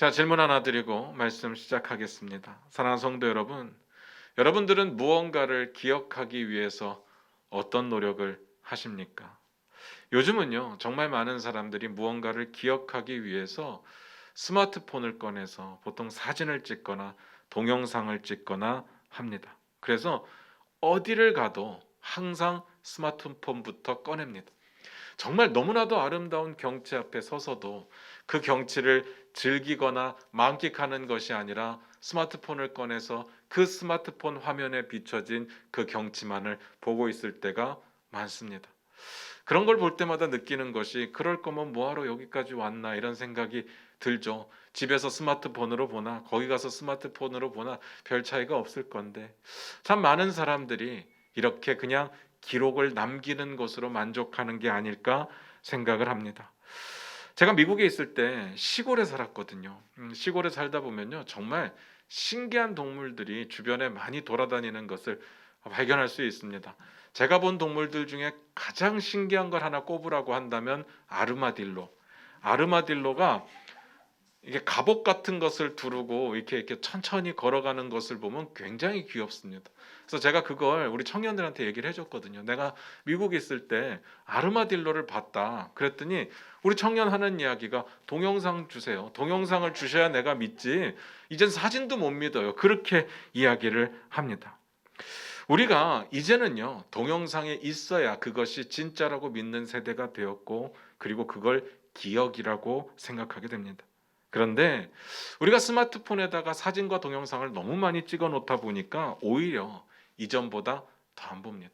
자, 질문 하나 드리고 말씀 시작하겠습니다. 사랑하는 성도 여러분, 여러분들은 무언가를 기억하기 위해서 어떤 노력을 하십니까? 요즘은요, 정말 많은 사람들이 무언가를 기억하기 위해서 스마트폰을 꺼내서 보통 사진을 찍거나 동영상을 찍거나 합니다. 그래서 어디를 가도 항상 스마트폰부터 꺼냅니다. 정말 너무나도 아름다운 경치 앞에 서서도 그 경치를 즐기거나 만끽하는 것이 아니라 스마트폰을 꺼내서 그 스마트폰 화면에 비춰진 그 경치만을 보고 있을 때가 많습니다. 그런 걸 볼 때마다 느끼는 것이 그럴 거면 뭐하러 여기까지 왔나 이런 생각이 들죠. 집에서 스마트폰으로 보나 거기 가서 스마트폰으로 보나 별 차이가 없을 건데 참 많은 사람들이 이렇게 그냥 기록을 남기는 것으로 만족하는 게 아닐까 생각을 합니다. 제가 미국에 있을 때 시골에 살았거든요. 시골에 살다 보면요, 정말 신기한 동물들이 주변에 많이 돌아다니는 것을 발견할 수 있습니다. 제가 본 동물들 중에 가장 신기한 걸 하나 꼽으라고 한다면 아르마딜로. 아르마딜로가 이게 갑옷 같은 것을 두르고 이렇게 천천히 걸어가는 것을 보면 굉장히 귀엽습니다. 그래서 제가 그걸 우리 청년들한테 얘기를 해줬거든요. 내가 미국에 있을 때 아르마딜로를 봤다. 그랬더니 우리 청년 하는 이야기가 동영상 주세요. 동영상을 주셔야 내가 믿지. 이젠 사진도 못 믿어요. 그렇게 이야기를 합니다. 우리가 이제는요, 동영상에 있어야 그것이 진짜라고 믿는 세대가 되었고, 그리고 그걸 기억이라고 생각하게 됩니다. 그런데 우리가 스마트폰에다가 사진과 동영상을 너무 많이 찍어 놓다 보니까 오히려 이전보다 더 안 봅니다.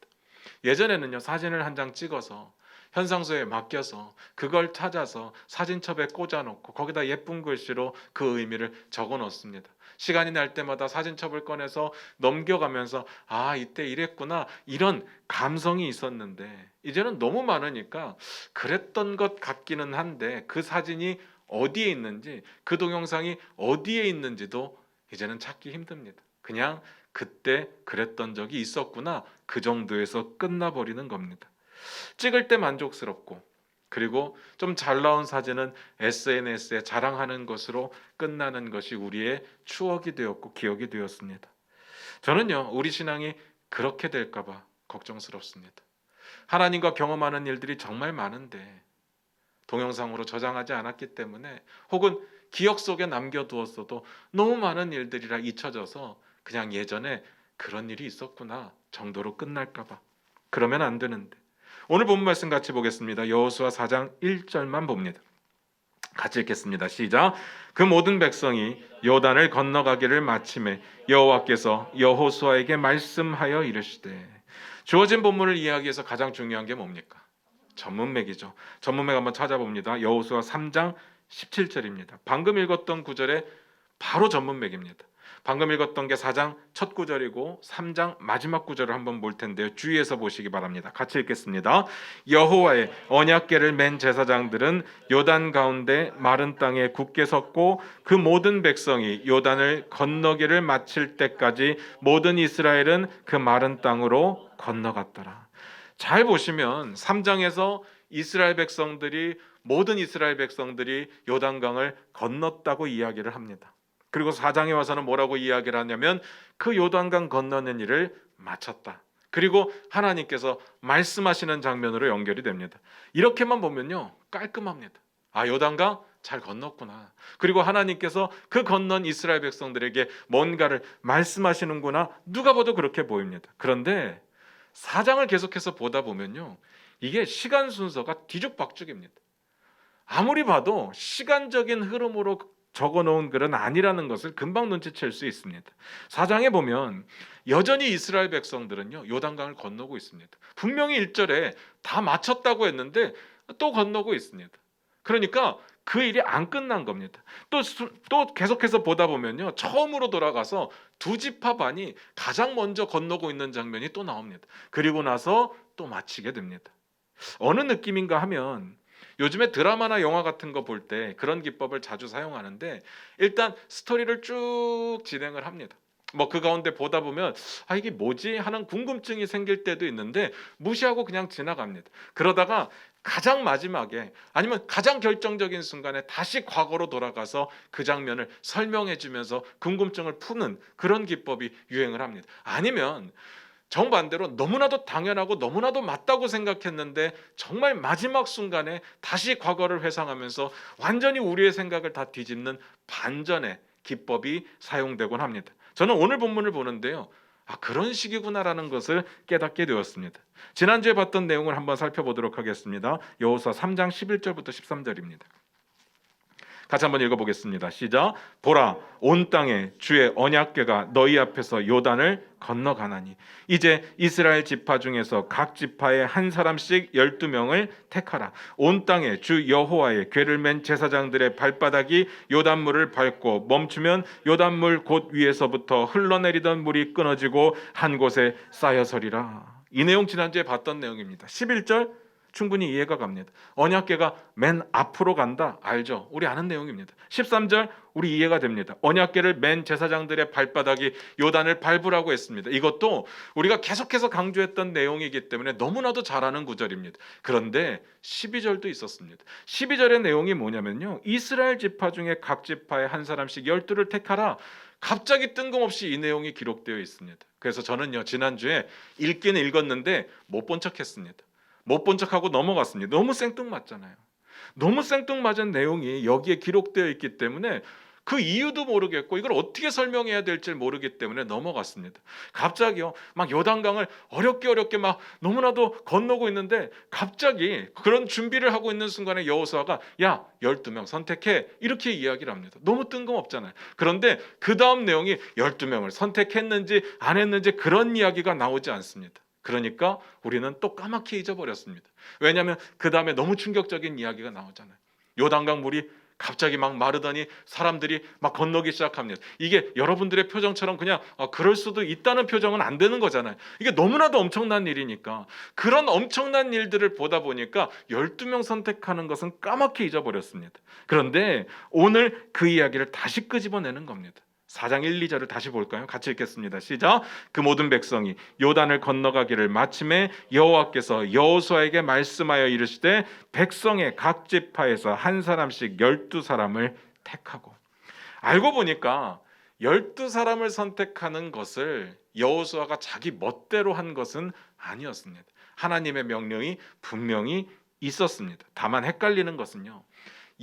예전에는요, 사진을 한 장 찍어서 현상소에 맡겨서 그걸 찾아서 사진첩에 꽂아 놓고 거기다 예쁜 글씨로 그 의미를 적어 놓습니다. 시간이 날 때마다 사진첩을 꺼내서 넘겨가면서 아, 이때 이랬구나, 이런 감성이 있었는데 이제는 너무 많으니까 그랬던 것 같기는 한데 그 사진이 어디에 있는지, 그 동영상이 어디에 있는지도 이제는 찾기 힘듭니다. 그냥 그때 그랬던 적이 있었구나, 그 정도에서 끝나버리는 겁니다. 찍을 때 만족스럽고, 그리고 좀 잘 나온 사진은 SNS에 자랑하는 것으로 끝나는 것이 우리의 추억이 되었고 기억이 되었습니다. 저는요, 우리 신앙이 그렇게 될까봐 걱정스럽습니다. 하나님과 경험하는 일들이 정말 많은데 동영상으로 저장하지 않았기 때문에, 혹은 기억 속에 남겨두었어도 너무 많은 일들이라 잊혀져서 그냥 예전에 그런 일이 있었구나 정도로 끝날까봐. 그러면 안 되는데. 오늘 본 말씀 같이 보겠습니다. 여호수아 4장 1절만 봅니다. 같이 읽겠습니다. 시작. 그 모든 백성이 요단을 건너가기를 마침에 여호와께서 여호수아에게 말씀하여 이르시되. 주어진 본문을 이해하기 위해서 가장 중요한 게 뭡니까? 전문맥이죠. 전문맥 한번 찾아봅니다. 여호수아 3장 17절입니다. 방금 읽었던 구절에 바로 전문맥입니다. 방금 읽었던 게 4장 첫 구절이고 3장 마지막 구절을 한번 볼 텐데요. 주의해서 보시기 바랍니다. 같이 읽겠습니다. 여호와의 언약궤를 맨 제사장들은 요단 가운데 마른 땅에 굳게 섰고 그 모든 백성이 요단을 건너기를 마칠 때까지 모든 이스라엘은 그 마른 땅으로 건너갔더라. 잘 보시면 3장에서 모든 이스라엘 백성들이 요단강을 건넜다고 이야기를 합니다. 그리고 4장에 와서는 뭐라고 이야기를 하냐면 그 요단강 건너는 일을 마쳤다. 그리고 하나님께서 말씀하시는 장면으로 연결이 됩니다. 이렇게만 보면요, 깔끔합니다. 아, 요단강 잘 건넜구나. 그리고 하나님께서 그 건넌 이스라엘 백성들에게 뭔가를 말씀하시는구나. 누가 봐도 그렇게 보입니다. 그런데 4장을 계속해서 보다 보면요, 이게 시간 순서가 뒤죽박죽입니다. 아무리 봐도 시간적인 흐름으로 적어놓은 글은 아니라는 것을 금방 눈치챌 수 있습니다. 4장에 보면 여전히 이스라엘 백성들은요, 요단강을 건너고 있습니다. 분명히 1절에 다 마쳤다고 했는데 또 건너고 있습니다. 그러니까 그 일이 안 끝난 겁니다. 또 계속해서 보다 보면요, 처음으로 돌아가서 두 지파 반이 가장 먼저 건너고 있는 장면이 또 나옵니다. 그리고 나서 또 마치게 됩니다. 어느 느낌인가 하면 요즘에 드라마나 영화 같은 거 볼 때 그런 기법을 자주 사용하는데, 일단 스토리를 쭉 진행을 합니다. 뭐 그 가운데 보다 보면 아, 이게 뭐지 하는 궁금증이 생길 때도 있는데 무시하고 그냥 지나갑니다. 그러다가 가장 마지막에 아니면 가장 결정적인 순간에 다시 과거로 돌아가서 그 장면을 설명해 주면서 궁금증을 푸는 그런 기법이 유행을 합니다. 아니면 정반대로 너무나도 당연하고 너무나도 맞다고 생각했는데 정말 마지막 순간에 다시 과거를 회상하면서 완전히 우리의 생각을 다 뒤집는 반전의 기법이 사용되곤 합니다. 저는 오늘 본문을 보는데요, 그런 식이구나라는 것을 깨닫게 되었습니다. 지난주에 봤던 내용을 한번 살펴보도록 하겠습니다. 여호수아 3장 11절부터 13절입니다. 같이 한번 읽어보겠습니다. 시작. 보라, 온 땅에 주의 언약궤가 너희 앞에서 요단을 건너가나니 이제 이스라엘 지파 중에서 각 지파에 한 사람씩 12명을 택하라. 온 땅에 주 여호와의 궤를 맨 제사장들의 발바닥이 요단물을 밟고 멈추면 요단물 곳 위에서부터 흘러내리던 물이 끊어지고 한 곳에 쌓여서리라. 이 내용 지난주에 봤던 내용입니다. 11절 충분히 이해가 갑니다. 언약궤가 맨 앞으로 간다. 알죠? 우리 아는 내용입니다. 13절 우리 이해가 됩니다. 언약궤를 맨 제사장들의 발바닥이 요단을 밟으라고 했습니다. 이것도 우리가 계속해서 강조했던 내용이기 때문에 너무나도 잘 아는 구절입니다. 그런데 12절도 있었습니다. 12절의 내용이 뭐냐면요, 이스라엘 지파 중에 각 지파에 한 사람씩 12를 택하라. 갑자기 뜬금없이 이 내용이 기록되어 있습니다. 그래서 저는요, 지난주에 읽기는 읽었는데 못 본 척했습니다. 못 본 척하고 넘어갔습니다. 너무 생뚱맞잖아요. 너무 생뚱맞은 내용이 여기에 기록되어 있기 때문에 그 이유도 모르겠고 이걸 어떻게 설명해야 될지 모르기 때문에 넘어갔습니다. 갑자기요, 막 요단강을 어렵게 막 너무나도 건너고 있는데 갑자기 그런 준비를 하고 있는 순간에 여호수아가 야, 12명 선택해, 이렇게 이야기를 합니다. 너무 뜬금없잖아요. 그런데 그 다음 내용이 12명을 선택했는지 안 했는지 그런 이야기가 나오지 않습니다. 그러니까 우리는 또 까맣게 잊어버렸습니다. 왜냐하면 그 다음에 너무 충격적인 이야기가 나오잖아요. 요단강 물이 갑자기 막 마르더니 사람들이 막 건너기 시작합니다. 이게 여러분들의 표정처럼 그냥 그럴 수도 있다는 표정은 안 되는 거잖아요. 이게 너무나도 엄청난 일이니까 그런 엄청난 일들을 보다 보니까 12명 선택하는 것은 까맣게 잊어버렸습니다. 그런데 오늘 그 이야기를 다시 끄집어내는 겁니다. 4장 1, 2절을 다시 볼까요? 같이 읽겠습니다. 시작. 그 모든 백성이 요단을 건너가기를 마침에 여호와께서 여호수아에게 말씀하여 이르시되 백성의 각 지파에서 한 사람씩 12사람을 택하고. 알고 보니까 12사람을 선택하는 것을 여호수아가 자기 멋대로 한 것은 아니었습니다. 하나님의 명령이 분명히 있었습니다. 다만 헷갈리는 것은요,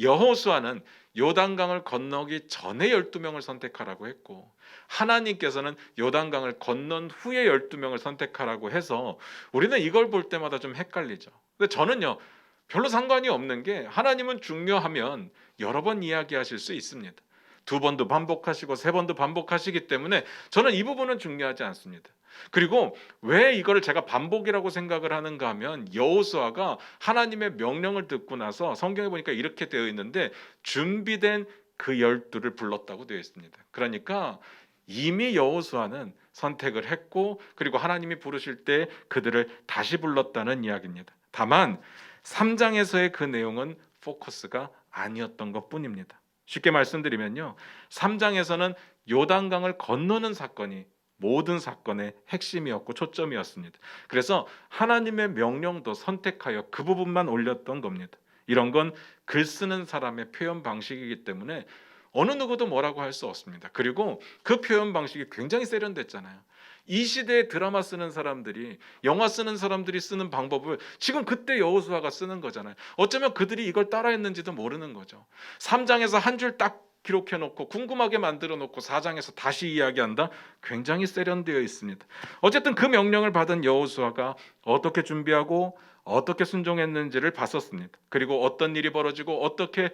여호수아는 요단강을 건너기 전에 12명을 선택하라고 했고 하나님께서는 요단강을 건넌 후에 12명을 선택하라고 해서 우리는 이걸 볼 때마다 좀 헷갈리죠. 근데 저는요, 별로 상관이 없는 게 하나님은 중요하면 여러 번 이야기하실 수 있습니다. 2번도 반복하시고 3번도 반복하시기 때문에 저는 이 부분은 중요하지 않습니다. 그리고 왜 이거를 제가 반복이라고 생각을 하는가 하면 여호수아가 하나님의 명령을 듣고 나서 성경에 보니까 이렇게 되어 있는데 준비된 그 12를 불렀다고 되어 있습니다. 그러니까 이미 여호수아는 선택을 했고 그리고 하나님이 부르실 때 그들을 다시 불렀다는 이야기입니다. 다만 3장에서의 그 내용은 포커스가 아니었던 것뿐입니다. 쉽게 말씀드리면요, 3장에서는 요단강을 건너는 사건이 모든 사건의 핵심이었고 초점이었습니다. 그래서 하나님의 명령도 선택하여 그 부분만 올렸던 겁니다. 이런 건 글 쓰는 사람의 표현 방식이기 때문에 어느 누구도 뭐라고 할 수 없습니다. 그리고 그 표현 방식이 굉장히 세련됐잖아요. 이 시대에 드라마 쓰는 사람들이, 영화 쓰는 사람들이 쓰는 방법을 지금 그때 여호수아가 쓰는 거잖아요. 어쩌면 그들이 이걸 따라했는지도 모르는 거죠. 3장에서 한 줄 딱 기록해놓고 궁금하게 만들어놓고 4장에서 다시 이야기한다? 굉장히 세련되어 있습니다. 어쨌든 그 명령을 받은 여호수아가 어떻게 준비하고 어떻게 순종했는지를 봤었습니다. 그리고 어떤 일이 벌어지고 어떻게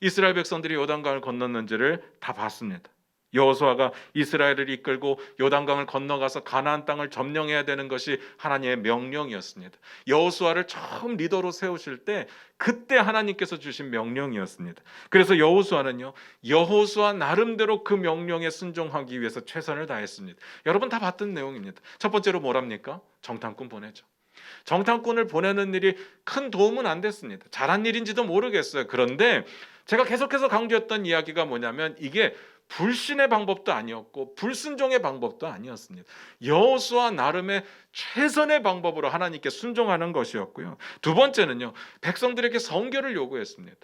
이스라엘 백성들이 요단강을 건넜는지를 다 봤습니다. 여호수아가 이스라엘을 이끌고 요단강을 건너가서 가나안 땅을 점령해야 되는 것이 하나님의 명령이었습니다. 여호수아를 처음 리더로 세우실 때 그때 하나님께서 주신 명령이었습니다. 그래서 여호수아는요, 여호수아 나름대로 그 명령에 순종하기 위해서 최선을 다했습니다. 여러분 다 봤던 내용입니다. 첫 번째로 뭐랍니까? 정탐꾼 보내죠. 정탐꾼을 보내는 일이 큰 도움은 안 됐습니다. 잘한 일인지도 모르겠어요. 그런데 제가 계속해서 강조했던 이야기가 뭐냐면 이게 불신의 방법도 아니었고 불순종의 방법도 아니었습니다. 여호수아 나름의 최선의 방법으로 하나님께 순종하는 것이었고요. 두 번째는요, 백성들에게 성결을 요구했습니다.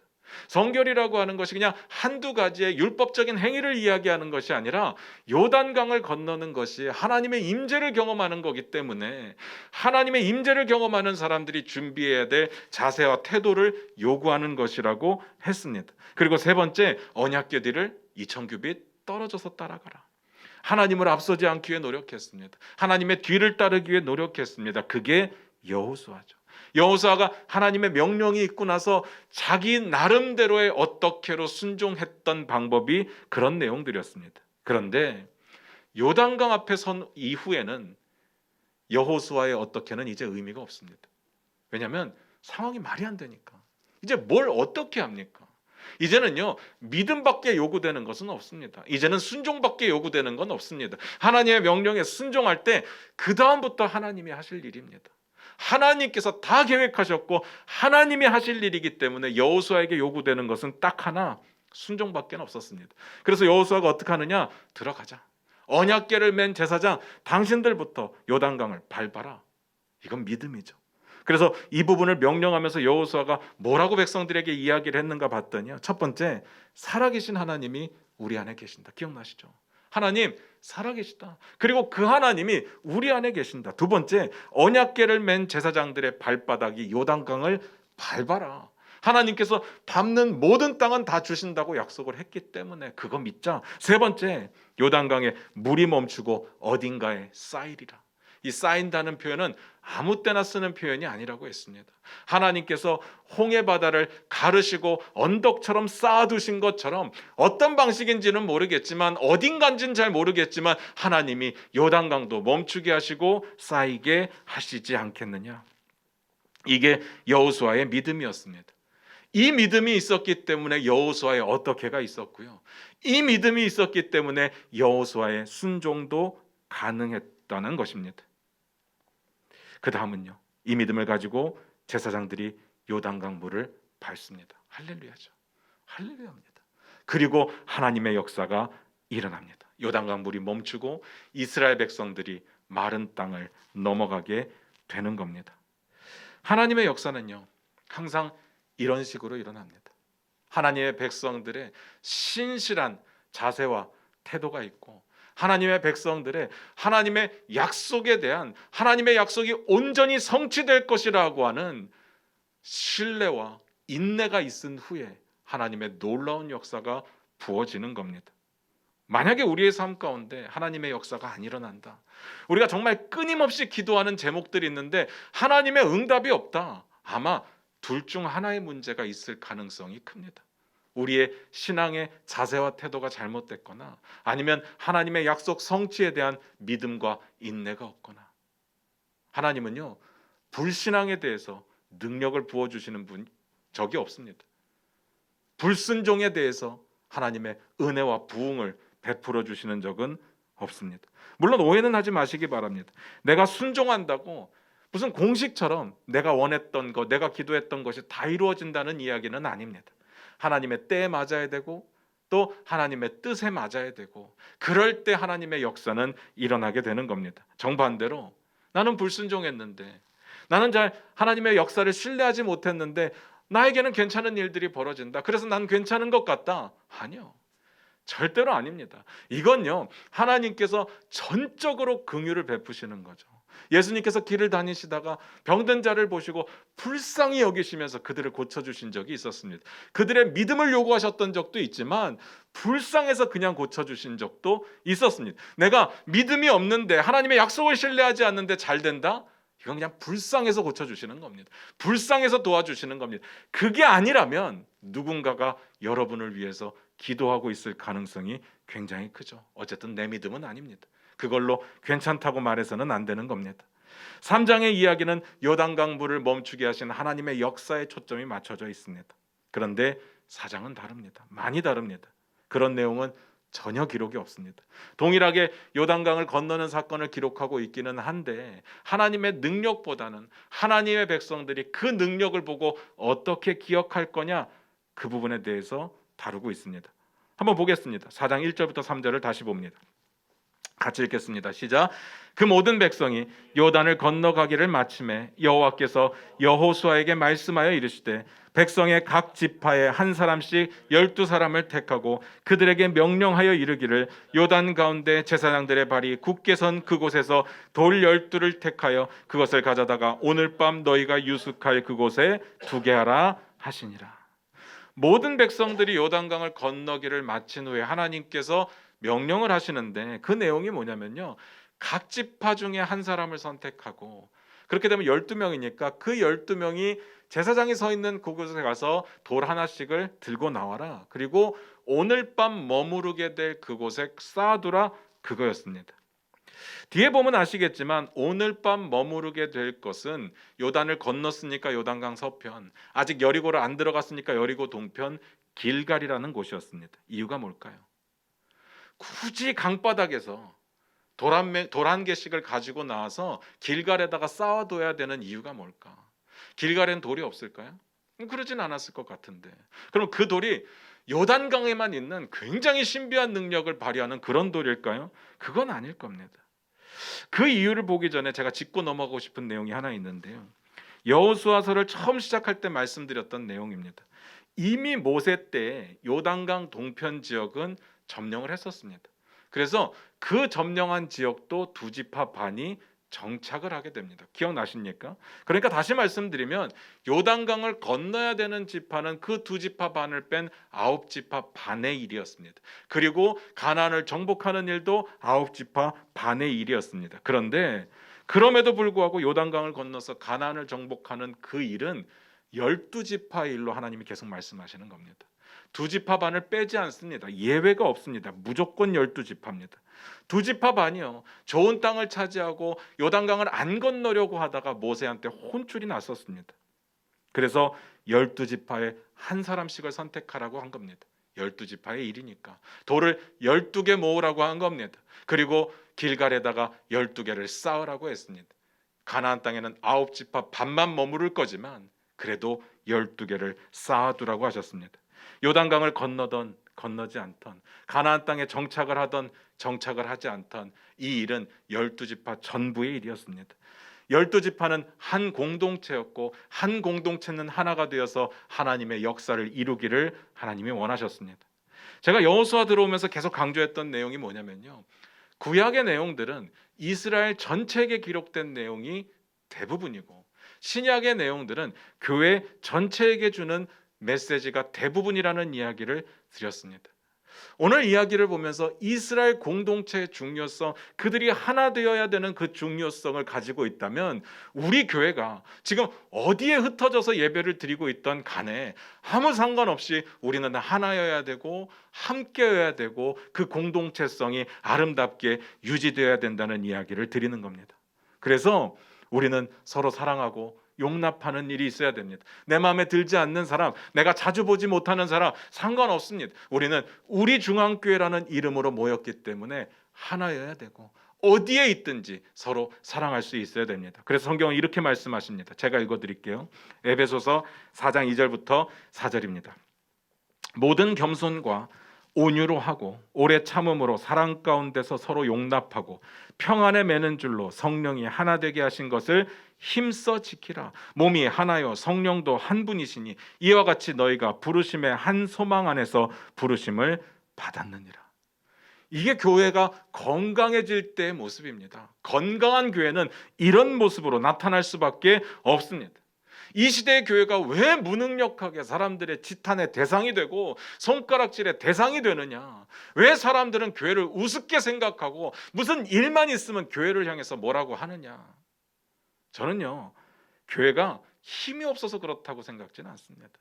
성결이라고 하는 것이 그냥 한두 가지의 율법적인 행위를 이야기하는 것이 아니라 요단강을 건너는 것이 하나님의 임재를 경험하는 거기 때문에 하나님의 임재를 경험하는 사람들이 준비해야 될 자세와 태도를 요구하는 것이라고 했습니다. 그리고 세 번째, 언약궤들을 2000규빗 떨어져서 따라가라. 하나님을 앞서지 않기 위해 노력했습니다. 하나님의 뒤를 따르기 위해 노력했습니다. 그게 여호수아죠. 여호수아가 하나님의 명령이 있고 나서 자기 나름대로의 어떻게로 순종했던 방법이 그런 내용들이었습니다. 그런데 요단강 앞에 선 이후에는 여호수아의 어떻게는 이제 의미가 없습니다. 왜냐하면 상황이 말이 안 되니까. 이제 뭘 어떻게 합니까? 이제는요, 믿음밖에 요구되는 것은 없습니다. 이제는 순종밖에 요구되는 건 없습니다. 하나님의 명령에 순종할 때 그 다음부터 하나님이 하실 일입니다. 하나님께서 다 계획하셨고 하나님이 하실 일이기 때문에 여호수아에게 요구되는 것은 딱 하나, 순종밖에 없었습니다. 그래서 여호수아가 어떻게 하느냐? 들어가자. 언약궤를 맨 제사장 당신들부터 요단강을 밟아라. 이건 믿음이죠. 그래서 이 부분을 명령하면서 여호수아가 뭐라고 백성들에게 이야기를 했는가 봤더니요, 첫 번째, 살아계신 하나님이 우리 안에 계신다. 기억나시죠? 하나님 살아계시다. 그리고 그 하나님이 우리 안에 계신다. 두 번째, 언약궤를 맨 제사장들의 발바닥이 요단강을 밟아라. 하나님께서 밟는 모든 땅은 다 주신다고 약속을 했기 때문에 그거 믿자. 세 번째, 요단강에 물이 멈추고 어딘가에 쌓이리라. 이 쌓인다는 표현은 아무 때나 쓰는 표현이 아니라고 했습니다. 하나님께서 홍해 바다를 가르시고 언덕처럼 쌓아두신 것처럼 어떤 방식인지는 모르겠지만 어딘가인지는 잘 모르겠지만 하나님이 요단강도 멈추게 하시고 쌓이게 하시지 않겠느냐. 이게 여호수아의 믿음이었습니다. 이 믿음이 있었기 때문에 여호수아의 어떻게가 있었고요. 이 믿음이 있었기 때문에 여호수아의 순종도 가능했다는 것입니다. 그 다음은요, 이 믿음을 가지고 제사장들이 요단강 물을 밟습니다. 할렐루야죠. 할렐루야입니다. 그리고 하나님의 역사가 일어납니다. 요단강 물이 멈추고 이스라엘 백성들이 마른 땅을 넘어가게 되는 겁니다. 하나님의 역사는요, 항상 이런 식으로 일어납니다. 하나님의 백성들의 신실한 자세와 태도가 있고 하나님의 백성들의 하나님의 약속에 대한 하나님의 약속이 온전히 성취될 것이라고 하는 신뢰와 인내가 있은 후에 하나님의 놀라운 역사가 부어지는 겁니다. 만약에 우리의 삶 가운데 하나님의 역사가 안 일어난다, 우리가 정말 끊임없이 기도하는 제목들이 있는데 하나님의 응답이 없다, 아마 둘 중 하나의 문제가 있을 가능성이 큽니다. 우리의 신앙의 자세와 태도가 잘못됐거나 아니면 하나님의 약속 성취에 대한 믿음과 인내가 없거나. 하나님은요, 불신앙에 대해서 능력을 부어주시는 분 적이 없습니다. 불순종에 대해서 하나님의 은혜와 부흥을 베풀어 주시는 적은 없습니다. 물론 오해는 하지 마시기 바랍니다. 내가 순종한다고 무슨 공식처럼 내가 원했던 것, 내가 기도했던 것이 다 이루어진다는 이야기는 아닙니다. 하나님의 때에 맞아야 되고 또 하나님의 뜻에 맞아야 되고 그럴 때 하나님의 역사는 일어나게 되는 겁니다. 정반대로 나는 불순종했는데, 나는 잘 하나님의 역사를 신뢰하지 못했는데 나에게는 괜찮은 일들이 벌어진다, 그래서 난 괜찮은 것 같다. 아니요, 절대로 아닙니다. 이건요, 하나님께서 전적으로 긍휼을 베푸시는 거죠. 예수님께서 길을 다니시다가 병든 자를 보시고 불쌍히 여기시면서 그들을 고쳐주신 적이 있었습니다. 그들의 믿음을 요구하셨던 적도 있지만 불쌍해서 그냥 고쳐주신 적도 있었습니다. 내가 믿음이 없는데 하나님의 약속을 신뢰하지 않는데 잘 된다? 이건 그냥 불쌍해서 고쳐주시는 겁니다. 불쌍해서 도와주시는 겁니다. 그게 아니라면 누군가가 여러분을 위해서 기도하고 있을 가능성이 굉장히 크죠. 어쨌든 내 믿음은 아닙니다. 그걸로 괜찮다고 말해서는 안 되는 겁니다. 3장의 이야기는 요단강 물을 멈추게 하신 하나님의 역사에 초점이 맞춰져 있습니다. 그런데 4장은 다릅니다. 많이 다릅니다. 그런 내용은 전혀 기록이 없습니다. 동일하게 요단강을 건너는 사건을 기록하고 있기는 한데 하나님의 능력보다는 하나님의 백성들이 그 능력을 보고 어떻게 기억할 거냐, 그 부분에 대해서 다루고 있습니다. 한번 보겠습니다. 4장 1절부터 3절을 다시 봅니다. 같이 읽겠습니다. 시작. 그 모든 백성이 요단을 건너가기를 마침에 여호와께서 여호수아에게 말씀하여 이르시되 백성의 각 지파에 한 사람씩 12사람을 택하고 그들에게 명령하여 이르기를 요단 가운데 제사장들의 발이 굳게 선 그곳에서 돌 12를 택하여 그것을 가져다가 오늘 밤 너희가 유숙할 그곳에 두게 하라 하시니라. 모든 백성들이 요단강을 건너기를 마친 후에 하나님께서 명령을 하시는데 그 내용이 뭐냐면요, 각 지파 중에 한 사람을 선택하고, 그렇게 되면 12명이니까 그 12명이 제사장이 서 있는 그곳에 가서 돌 하나씩을 들고 나와라, 그리고 오늘 밤 머무르게 될 그곳에 쌓아두라, 그거였습니다. 뒤에 보면 아시겠지만 오늘 밤 머무르게 될 것은 요단을 건넜으니까 요단강 서편, 아직 여리고를 안 들어갔으니까 여리고 동편 길갈이라는 곳이었습니다. 이유가 뭘까요? 굳이 강바닥에서 돌 한 개씩을 가지고 나와서 길갈에다가 쌓아둬야 되는 이유가 뭘까? 길갈엔 돌이 없을까요? 그러진 않았을 것 같은데, 그럼 그 돌이 요단강에만 있는 굉장히 신비한 능력을 발휘하는 그런 돌일까요? 그건 아닐 겁니다. 그 이유를 보기 전에 제가 짚고 넘어가고 싶은 내용이 하나 있는데요, 여호수아서를 처음 시작할 때 말씀드렸던 내용입니다. 이미 모세 때 요단강 동편 지역은 점령을 했었습니다. 그래서 그 점령한 지역도 두 지파 반이 정착을 하게 됩니다. 기억나십니까? 그러니까 다시 말씀드리면 요단강을 건너야 되는 지파는 그 두 지파 반을 뺀 9지파 반의 일이었습니다. 그리고 가나안을 정복하는 일도 9지파 반의 일이었습니다. 그런데 그럼에도 불구하고 요단강을 건너서 가나안을 정복하는 그 일은 12지파의 일로 하나님이 계속 말씀하시는 겁니다. 두 지파 반을 빼지 않습니다. 예외가 없습니다. 무조건 12지파입니다. 두 지파 반이요, 좋은 땅을 차지하고 요단강을 안 건너려고 하다가 모세한테 혼쭐이 났었습니다. 그래서 12지파에 한 사람씩을 선택하라고 한 겁니다. 12지파의 일이니까 돌을 12개 모으라고 한 겁니다. 그리고 길갈에다가 12개를 쌓으라고 했습니다. 가나안 땅에는 9지파 반만 머무를 거지만 그래도 12개를 쌓아두라고 하셨습니다. 요단강을 건너던 건너지 않던, 가나안 땅에 정착을 하던 정착을 하지 않던, 이 일은 12지파 전부의 일이었습니다. 12지파는 한 공동체였고 한 공동체는 하나가 되어서 하나님의 역사를 이루기를 하나님이 원하셨습니다. 제가 여호수아 들어오면서 계속 강조했던 내용이 뭐냐면요, 구약의 내용들은 이스라엘 전체에게 기록된 내용이 대부분이고 신약의 내용들은 교회 전체에게 주는 메시지가 대부분이라는 이야기를 드렸습니다. 오늘 이야기를 보면서 이스라엘 공동체의 중요성, 그들이 하나 되어야 되는 그 중요성을 가지고 있다면 우리 교회가 지금 어디에 흩어져서 예배를 드리고 있던 간에 아무 상관없이 우리는 하나여야 되고 함께여야 되고 그 공동체성이 아름답게 유지되어야 된다는 이야기를 드리는 겁니다. 그래서 우리는 서로 사랑하고 용납하는 일이 있어야 됩니다. 내 마음에 들지 않는 사람, 내가 자주 보지 못하는 사람 상관없습니다. 우리는 우리 중앙교회라는 이름으로 모였기 때문에 하나여야 되고 어디에 있든지 서로 사랑할 수 있어야 됩니다. 그래서 성경은 이렇게 말씀하십니다. 제가 읽어드릴게요. 에베소서 4장 2절부터 4절입니다. 모든 겸손과 온유로 하고 오래 참음으로 사랑 가운데서 서로 용납하고 평안에 매는 줄로 성령이 하나 되게 하신 것을 힘써 지키라. 몸이 하나요 성령도 한 분이시니 이와 같이 너희가 부르심의 한 소망 안에서 부르심을 받았느니라. 이게 교회가 건강해질 때의 모습입니다. 건강한 교회는 이런 모습으로 나타날 수밖에 없습니다. 이 시대의 교회가 왜 무능력하게 사람들의 지탄의 대상이 되고 손가락질의 대상이 되느냐? 왜 사람들은 교회를 우습게 생각하고 무슨 일만 있으면 교회를 향해서 뭐라고 하느냐? 저는요, 교회가 힘이 없어서 그렇다고 생각지는 않습니다.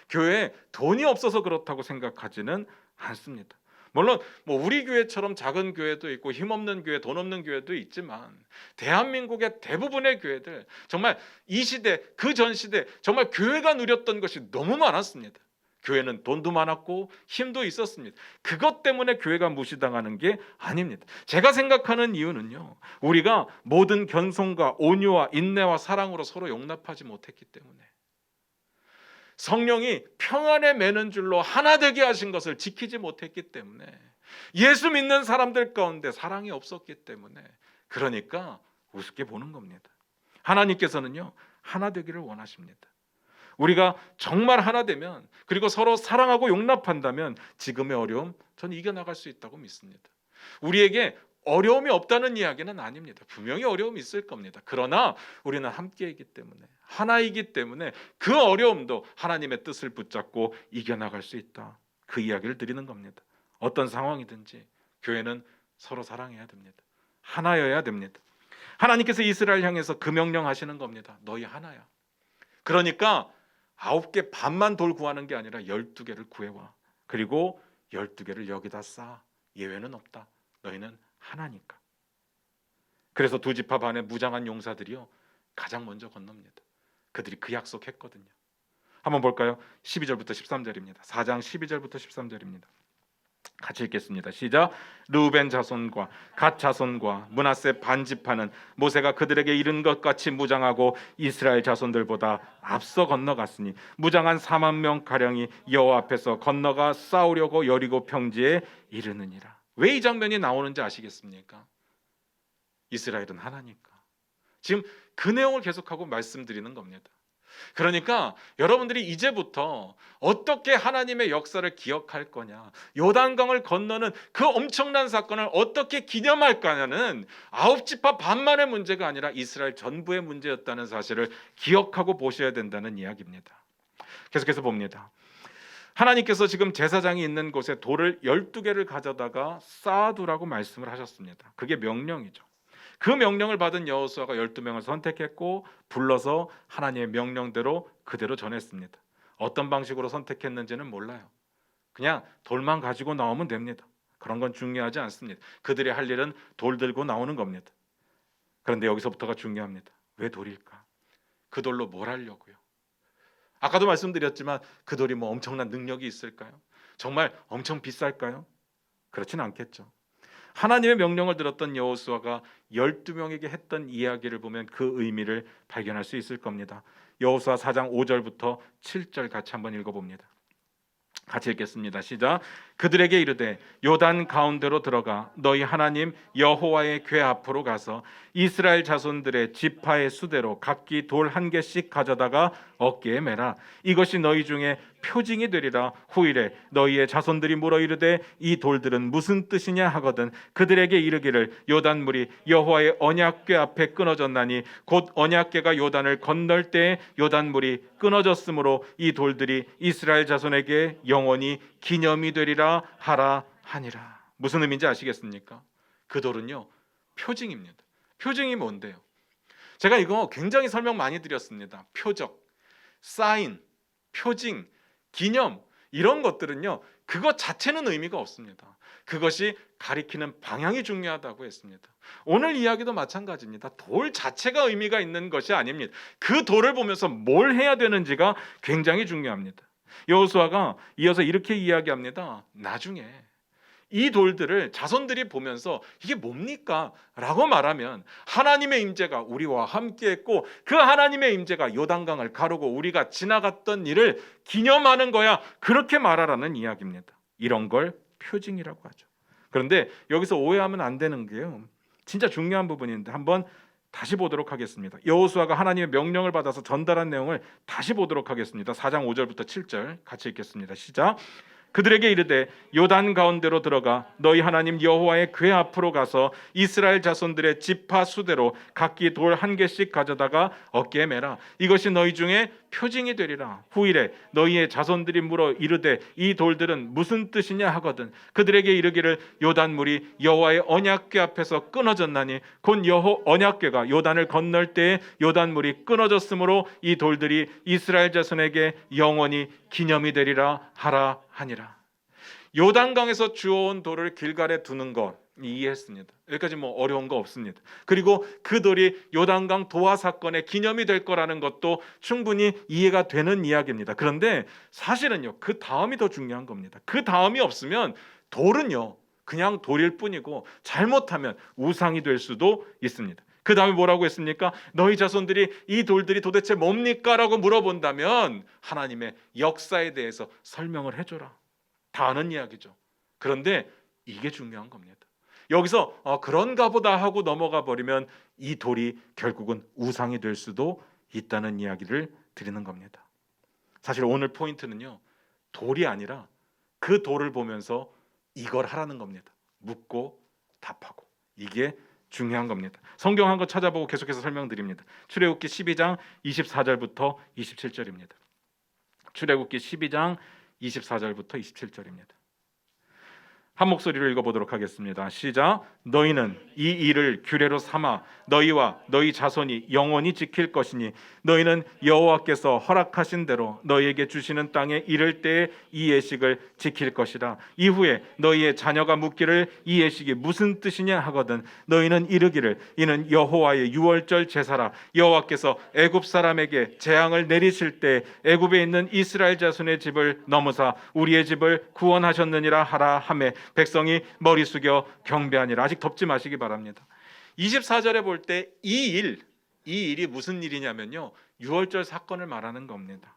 교회에 돈이 없어서 그렇다고 생각하지는 않습니다. 물론 우리 교회처럼 작은 교회도 있고 힘없는 교회, 돈 없는 교회도 있지만 대한민국의 대부분의 교회들, 정말 이 시대, 그 전 시대 정말 교회가 누렸던 것이 너무 많았습니다. 교회는 돈도 많았고 힘도 있었습니다. 그것 때문에 교회가 무시당하는 게 아닙니다. 제가 생각하는 이유는요, 우리가 모든 겸손과 온유와 인내와 사랑으로 서로 용납하지 못했기 때문에, 성령이 평안에 매는 줄로 하나 되게 하신 것을 지키지 못했기 때문에, 예수 믿는 사람들 가운데 사랑이 없었기 때문에, 그러니까 우습게 보는 겁니다. 하나님께서는요, 하나 되기를 원하십니다. 우리가 정말 하나 되면, 그리고 서로 사랑하고 용납한다면 지금의 어려움 저는 이겨나갈 수 있다고 믿습니다. 우리에게 어려움이 없다는 이야기는 아닙니다. 분명히 어려움이 있을 겁니다. 그러나 우리는 함께이기 때문에, 하나이기 때문에 그 어려움도 하나님의 뜻을 붙잡고 이겨나갈 수 있다, 그 이야기를 드리는 겁니다. 어떤 상황이든지 교회는 서로 사랑해야 됩니다. 하나여야 됩니다. 하나님께서 이스라엘 향해서 그 명령하시는 겁니다. 너희 하나야. 그러니까 9개 반만 돌 구하는 게 아니라 12개를 구해와. 그리고 12개를 여기다 쌓아. 예외는 없다. 너희는 하나니까. 그래서 두 지파 반의 무장한 용사들이요, 가장 먼저 건넙니다. 그들이 그 약속했거든요. 한번 볼까요? 12절부터 13절입니다. 4장 12절부터 13절입니다. 같이 읽겠습니다. 시작. 르우벤 자손과 갓 자손과 므낫세 반 지파는 모세가 그들에게 이른 것 같이 무장하고 이스라엘 자손들보다 앞서 건너갔으니 무장한 4만 명 가량이 여호와 앞에서 건너가 싸우려고 여리고 평지에 이르느니라. 왜 이 장면이 나오는지 아시겠습니까? 이스라엘은 하나니까. 지금 그 내용을 계속하고 말씀드리는 겁니다. 그러니까 여러분들이 이제부터 어떻게 하나님의 역사를 기억할 거냐, 요단강을 건너는 그 엄청난 사건을 어떻게 기념할 거냐는 9지파 반만의 문제가 아니라 이스라엘 전부의 문제였다는 사실을 기억하고 보셔야 된다는 이야기입니다. 계속해서 봅니다. 하나님께서 지금 제사장이 있는 곳에 돌을 12개를 가져다가 쌓아두라고 말씀을 하셨습니다. 그게 명령이죠. 그 명령을 받은 여호수아가 12명을 선택했고 불러서 하나님의 명령대로 그대로 전했습니다. 어떤 방식으로 선택했는지는 몰라요. 그냥 돌만 가지고 나오면 됩니다. 그런 건 중요하지 않습니다. 그들이 할 일은 돌 들고 나오는 겁니다. 그런데 여기서부터가 중요합니다. 왜 돌일까? 그 돌로 뭘 하려고요? 아까도 말씀드렸지만 그 돌이 뭐 엄청난 능력이 있을까요? 정말 엄청 비쌀까요? 그렇진 않겠죠. 하나님의 명령을 들었던 여호수아가 12명에게 했던 이야기를 보면 그 의미를 발견할 수 있을 겁니다. 여호수아 4장 5절부터 7절 같이 한번 읽어봅니다. 같이 읽겠습니다. 시작. 그들에게 이르되 요단 가운데로 들어가 너희 하나님 여호와의 궤 앞으로 가서 이스라엘 자손들의 지파의 수대로 각기 돌 한 개씩 가져다가 어깨에 매라. 이것이 너희 중에 표징이 되리라. 후일에 너희의 자손들이 물어 이르되 이 돌들은 무슨 뜻이냐 하거든 그들에게 이르기를 요단물이 여호와의 언약궤 앞에 끊어졌나니 곧 언약궤가 요단을 건널 때에 요단물이 끊어졌으므로 이 돌들이 이스라엘 자손에게 영원히 기념이 되리라 하라 하니라. 무슨 의미인지 아시겠습니까? 그 돌은요, 표징입니다. 표징이 뭔데요? 제가 이거 굉장히 설명 많이 드렸습니다. 표적, 사인, 표징, 기념, 이런 것들은요, 그것 자체는 의미가 없습니다. 그것이 가리키는 방향이 중요하다고 했습니다. 오늘 이야기도 마찬가지입니다. 돌 자체가 의미가 있는 것이 아닙니다. 그 돌을 보면서 뭘 해야 되는지가 굉장히 중요합니다. 여호수아가 이어서 이렇게 이야기합니다. 나중에 이 돌들을 자손들이 보면서 이게 뭡니까? 라고 말하면 하나님의 임재가 우리와 함께 했고 그 하나님의 임재가 요단강을 가르고 우리가 지나갔던 일을 기념하는 거야. 그렇게 말하라는 이야기입니다. 이런 걸 표징이라고 하죠. 그런데 여기서 오해하면 안 되는 게요, 진짜 중요한 부분인데 한번 다시 보도록 하겠습니다. 여호수아가 하나님의 명령을 받아서 전달한 내용을 다시 보도록 하겠습니다. 4장 5절부터 7절 같이 읽겠습니다. 시작. 그들에게 이르되 요단 가운데로 들어가 너희 하나님 여호와의 궤 앞으로 가서 이스라엘 자손들의 지파 수대로 각기 돌 한 개씩 가져다가 어깨에 매라. 이것이 너희 중에 표징이 되리라. 후일에 너희의 자손들이 물어 이르되 이 돌들은 무슨 뜻이냐 하거든 그들에게 이르기를 요단물이 여호와의 언약궤 앞에서 끊어졌나니 곧 여호 언약궤가 요단을 건널 때에 요단물이 끊어졌으므로 이 돌들이 이스라엘 자손에게 영원히 기념이 되리라 하라 하니라. 요단강에서 주워온 돌을 길갈에 두는 것 이해했습니다. 여기까지 뭐 어려운 거 없습니다. 그리고 그 돌이 요단강 도화 사건의 기념이 될 거라는 것도 충분히 이해가 되는 이야기입니다. 그런데 사실은요, 그 다음이 더 중요한 겁니다. 그 다음이 없으면 돌은요 그냥 돌일 뿐이고 잘못하면 우상이 될 수도 있습니다. 그 다음에 뭐라고 했습니까? 너희 자손들이 이 돌들이 도대체 뭡니까? 라고 물어본다면 하나님의 역사에 대해서 설명을 해줘라. 다 아는 이야기죠. 그런데 이게 중요한 겁니다. 여기서 그런가 보다 하고 넘어가 버리면 이 돌이 결국은 우상이 될 수도 있다는 이야기를 드리는 겁니다. 사실 오늘 포인트는요, 돌이 아니라 그 돌을 보면서 이걸 하라는 겁니다. 묻고 답하고. 이게 중요한 겁니다. 성경 한 거 찾아보고 계속해서 설명드립니다. 출애굽기 12장 24절부터 27절입니다. 출애굽기 12장 24절부터 27절입니다. 한 목소리로 읽어보도록 하겠습니다. 시작. 너희는 이 일을 규례로 삼아 너희와 너희 자손이 영원히 지킬 것이니 너희는 여호와께서 허락하신 대로 너희에게 주시는 땅에 이를 때에 이 예식을 지킬 것이라. 이후에 너희의 자녀가 묻기를 이 예식이 무슨 뜻이냐 하거든 너희는 이르기를 이는 여호와의 유월절 제사라. 여호와께서 애굽 사람에게 재앙을 내리실 때 애굽에 있는 이스라엘 자손의 집을 넘으사 우리의 집을 구원하셨느니라 하라 하매 백성이 머리 숙여 경배하니라. 아직 덮지 마시기 바랍니다. 24절에 볼 때 이 일이 무슨 일이냐면요, 유월절 사건을 말하는 겁니다.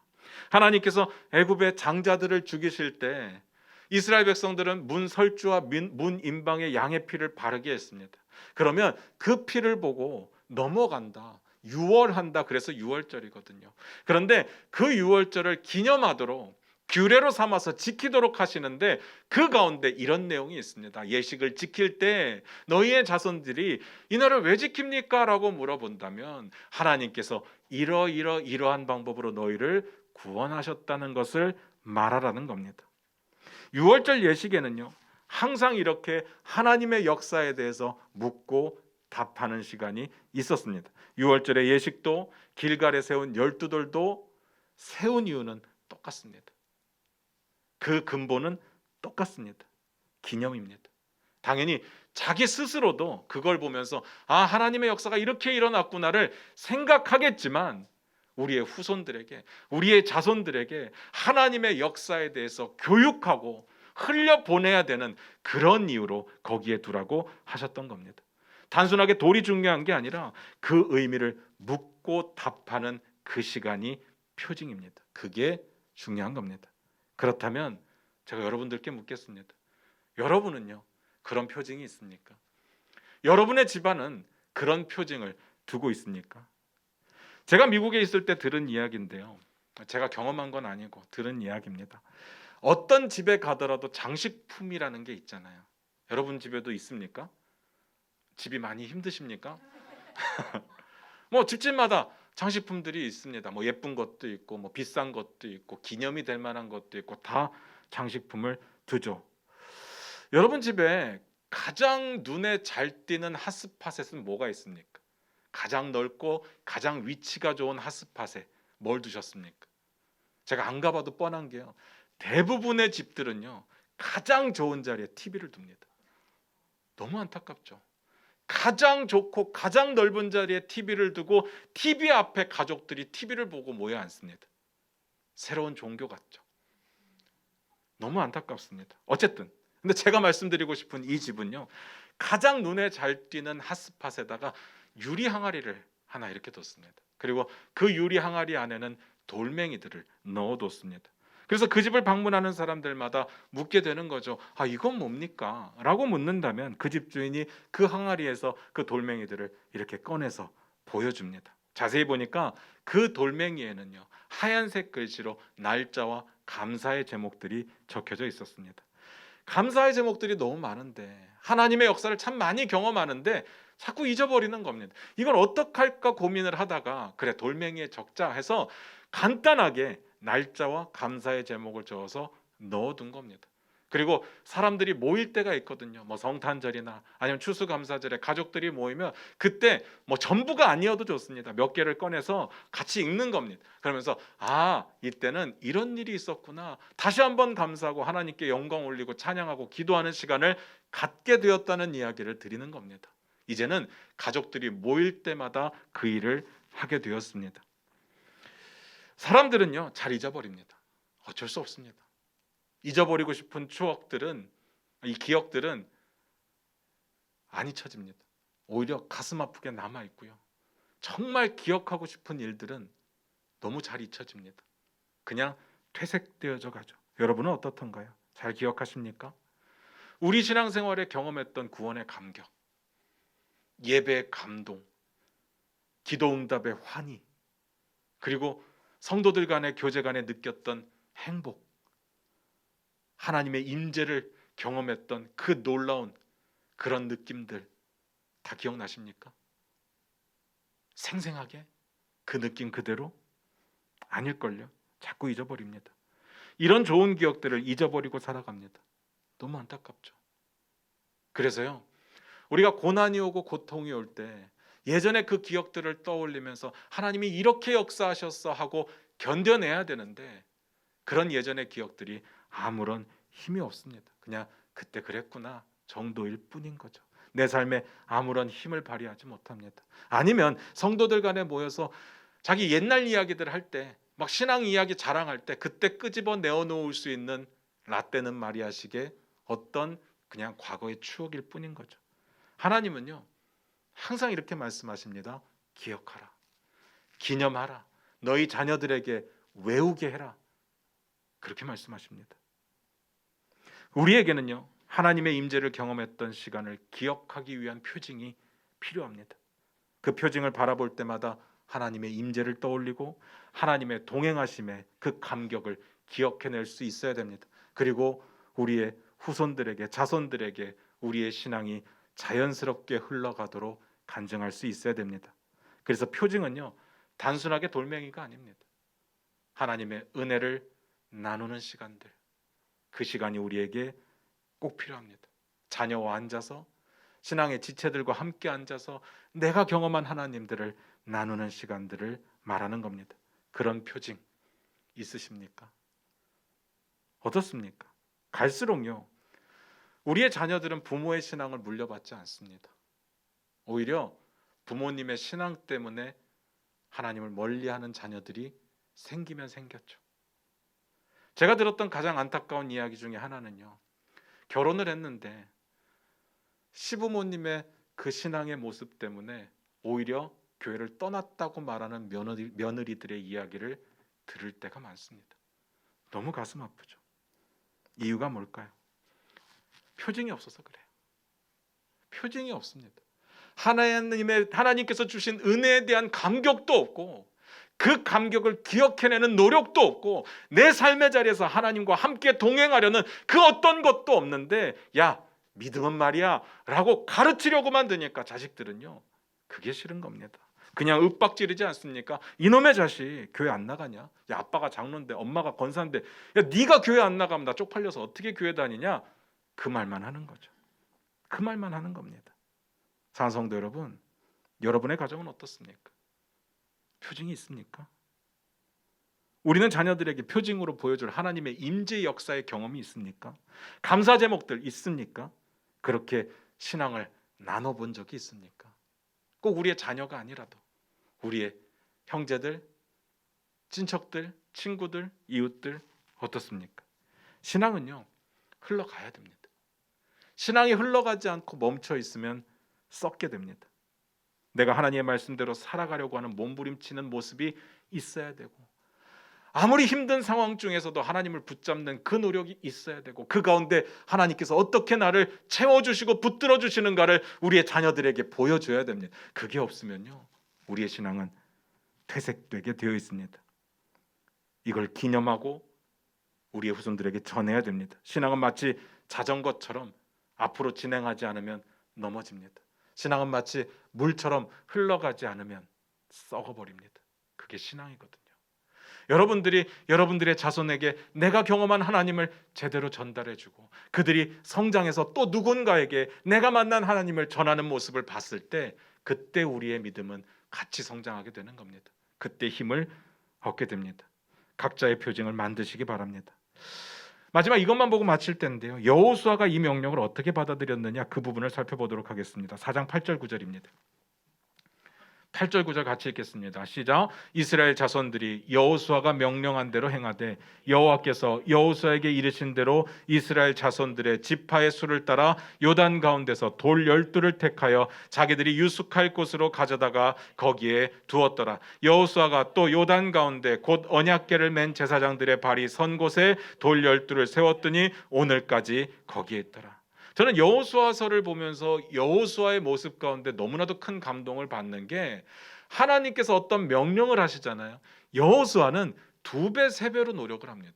하나님께서 애굽의 장자들을 죽이실 때 이스라엘 백성들은 문 설주와 문 임방에 양의 피를 바르게 했습니다. 그러면 그 피를 보고 넘어간다, 유월한다. 그래서 유월절이거든요. 그런데 그 유월절을 기념하도록 규례로 삼아서 지키도록 하시는데 그 가운데 이런 내용이 있습니다. 예식을 지킬 때 너희의 자손들이 이 날을 왜 지킵니까? 라고 물어본다면 하나님께서 이러한 방법으로 너희를 구원하셨다는 것을 말하라는 겁니다. 유월절 예식에는요, 항상 이렇게 하나님의 역사에 대해서 묻고 답하는 시간이 있었습니다. 유월절의 예식도 길갈에 세운 12돌도 세운 이유는 똑같습니다. 그 근본은 똑같습니다. 기념입니다. 당연히 자기 스스로도 그걸 보면서 하나님의 역사가 이렇게 일어났구나를 생각하겠지만 우리의 후손들에게, 우리의 자손들에게 하나님의 역사에 대해서 교육하고 흘려보내야 되는 그런 이유로 거기에 두라고 하셨던 겁니다. 단순하게 돌이 중요한 게 아니라 그 의미를 묻고 답하는 그 시간이 표징입니다. 그게 중요한 겁니다. 그렇다면 제가 여러분들께 묻겠습니다. 여러분은요, 그런 표징이 있습니까? 여러분의 집안은 그런 표징을 두고 있습니까? 제가 미국에 있을 때 들은 이야기인데요, 제가 경험한 건 아니고 들은 이야기입니다. 어떤 집에 가더라도 장식품이라는 게 있잖아요. 여러분 집에도 있습니까? 집이 많이 힘드십니까? 뭐 집집마다 장식품들이 있습니다. 뭐 예쁜 것도 있고 뭐 비싼 것도 있고 기념이 될 만한 것도 있고 다 장식품을 두죠. 여러분 집에 가장 눈에 잘 띄는 핫스팟에는 뭐가 있습니까? 가장 넓고 가장 위치가 좋은 핫스팟에 뭘 두셨습니까? 제가 안 가봐도 뻔한 게요, 대부분의 집들은요 가장 좋은 자리에 TV를 둡니다. 너무 안타깝죠. 가장 좋고 가장 넓은 자리에 TV를 두고 TV 앞에 가족들이 TV를 보고 모여 앉습니다. 새로운 종교 같죠. 너무 안타깝습니다. 어쨌든 근데 제가 말씀드리고 싶은 이 집은요, 가장 눈에 잘 띄는 핫스팟에다가 유리 항아리를 하나 이렇게 뒀습니다. 그리고 그 유리 항아리 안에는 돌멩이들을 넣어뒀습니다. 그래서 그 집을 방문하는 사람들마다 묻게 되는 거죠. 이건 뭡니까? 라고 묻는다면 그 집 주인이 그 항아리에서 그 돌멩이들을 이렇게 꺼내서 보여줍니다. 자세히 보니까 그 돌멩이에는요, 하얀색 글씨로 날짜와 감사의 제목들이 적혀져 있었습니다. 감사의 제목들이 너무 많은데, 하나님의 역사를 참 많이 경험하는데 자꾸 잊어버리는 겁니다. 이걸 어떻게 할까 고민을 하다가 그래, 돌멩이에 적자 해서 간단하게 날짜와 감사의 제목을 적어서 넣어둔 겁니다. 그리고 사람들이 모일 때가 있거든요. 뭐 성탄절이나 아니면 추수감사절에 가족들이 모이면 그때 뭐 전부가 아니어도 좋습니다. 몇 개를 꺼내서 같이 읽는 겁니다. 그러면서 이때는 이런 일이 있었구나, 다시 한번 감사하고 하나님께 영광 올리고 찬양하고 기도하는 시간을 갖게 되었다는 이야기를 드리는 겁니다. 이제는 가족들이 모일 때마다 그 일을 하게 되었습니다. 사람들은요 잘 잊어버립니다. 어쩔 수 없습니다. 잊어버리고 싶은 추억들은, 이 기억들은 안 잊혀집니다. 오히려 가슴 아프게 남아 있고요. 정말 기억하고 싶은 일들은 너무 잘 잊혀집니다. 그냥 퇴색되어져 가죠. 여러분은 어떻던가요? 잘 기억하십니까? 우리 신앙생활에 경험했던 구원의 감격, 예배의 감동, 기도응답의 환희, 그리고 성도들 간의 교제 간에 느꼈던 행복, 하나님의 임재를 경험했던 그 놀라운 그런 느낌들 다 기억나십니까? 생생하게 그 느낌 그대로? 아닐걸요. 자꾸 잊어버립니다. 이런 좋은 기억들을 잊어버리고 살아갑니다. 너무 안타깝죠. 그래서요, 우리가 고난이 오고 고통이 올 때 예전에 그 기억들을 떠올리면서 하나님이 이렇게 역사하셨어 하고 견뎌내야 되는데, 그런 예전의 기억들이 아무런 힘이 없습니다. 그냥 그때 그랬구나 정도일 뿐인 거죠. 내 삶에 아무런 힘을 발휘하지 못합니다. 아니면 성도들 간에 모여서 자기 옛날 이야기들 할 때, 막 신앙 이야기 자랑할 때 그때 끄집어 내어놓을 수 있는 라떼는 마리아식의 어떤 그냥 과거의 추억일 뿐인 거죠. 하나님은요, 항상 이렇게 말씀하십니다. 기억하라, 기념하라, 너희 자녀들에게 외우게 해라, 그렇게 말씀하십니다. 우리에게는요, 하나님의 임재를 경험했던 시간을 기억하기 위한 표징이 필요합니다. 그 표징을 바라볼 때마다 하나님의 임재를 떠올리고 하나님의 동행하심의 그 감격을 기억해낼 수 있어야 됩니다. 그리고 우리의 후손들에게, 자손들에게 우리의 신앙이 자연스럽게 흘러가도록 간증할 수 있어야 됩니다. 그래서 표징은요, 단순하게 돌멩이가 아닙니다. 하나님의 은혜를 나누는 시간들, 그 시간이 우리에게 꼭 필요합니다. 자녀와 앉아서 신앙의 지체들과 함께 앉아서 내가 경험한 하나님들을 나누는 시간들을 말하는 겁니다. 그런 표징 있으십니까? 어떻습니까? 갈수록요, 우리의 자녀들은 부모의 신앙을 물려받지 않습니다. 오히려 부모님의 신앙 때문에 하나님을 멀리하는 자녀들이 생기면 생겼죠. 제가 들었던 가장 안타까운 이야기 중에 하나는요, 결혼을 했는데 시부모님의 그 신앙의 모습 때문에 오히려 교회를 떠났다고 말하는 며느리들의 이야기를 들을 때가 많습니다. 너무 가슴 아프죠. 이유가 뭘까요? 표징이 없어서 그래요. 표징이 없습니다. 하나님께서 주신 은혜에 대한 감격도 없고, 그 감격을 기억해내는 노력도 없고, 내 삶의 자리에서 하나님과 함께 동행하려는 그 어떤 것도 없는데, 야, 믿음은 말이야 라고 가르치려고만 드니까 자식들은요, 그게 싫은 겁니다. 그냥 윽박지르지 않습니까? 이놈의 자식 교회 안 나가냐? 야, 아빠가 장로인데 엄마가 권사인데, 야, 네가 교회 안 나가면 나 쪽팔려서 어떻게 교회 다니냐? 그 말만 하는 거죠. 그 말만 하는 겁니다. 사랑하는 성도 여러분, 여러분의 가정은 어떻습니까? 표징이 있습니까? 우리는 자녀들에게 표징으로 보여줄 하나님의 임재 역사의 경험이 있습니까? 감사 제목들 있습니까? 그렇게 신앙을 나눠본 적이 있습니까? 꼭 우리의 자녀가 아니라도 우리의 형제들, 친척들, 친구들, 이웃들 어떻습니까? 신앙은요, 흘러가야 됩니다. 신앙이 흘러가지 않고 멈춰 있으면 썩게 됩니다. 내가 하나님의 말씀대로 살아가려고 하는 몸부림치는 모습이 있어야 되고, 아무리 힘든 상황 중에서도 하나님을 붙잡는 그 노력이 있어야 되고, 그 가운데 하나님께서 어떻게 나를 채워주시고 붙들어 주시는가를 우리의 자녀들에게 보여줘야 됩니다. 그게 없으면요, 우리의 신앙은 퇴색되게 되어 있습니다. 이걸 기념하고 우리의 후손들에게 전해야 됩니다. 신앙은 마치 자전거처럼 앞으로 진행하지 않으면 넘어집니다. 신앙은 마치 물처럼 흘러가지 않으면 썩어버립니다. 그게 신앙이거든요. 여러분들이 여러분들의 자손에게 내가 경험한 하나님을 제대로 전달해주고, 그들이 성장해서 또 누군가에게 내가 만난 하나님을 전하는 모습을 봤을 때, 그때 우리의 믿음은 같이 성장하게 되는 겁니다. 그때 힘을 얻게 됩니다. 각자의 표징을 만드시기 바랍니다. 마지막 이것만 보고 마칠 텐데요, 여호수아가 이 명령을 어떻게 받아들였느냐, 그 부분을 살펴보도록 하겠습니다. 4장 8절 9절입니다. 8절 9절 같이 읽겠습니다. 시작. 이스라엘 자손들이 여호수아가 명령한 대로 행하되 여호와께서 여호수아에게 이르신 대로 이스라엘 자손들의 지파의 수를 따라 요단 가운데서 돌 12를 택하여 자기들이 유숙할 곳으로 가져다가 거기에 두었더라. 여호수아가 또 요단 가운데 곧 언약궤를 맨 제사장들의 발이 선 곳에 돌 12를 세웠더니 오늘까지 거기에 있더라. 저는 여호수아서를 보면서 여호수아의 모습 가운데 너무나도 큰 감동을 받는 게, 하나님께서 어떤 명령을 하시잖아요. 여호수아는 2배, 3배로 노력을 합니다.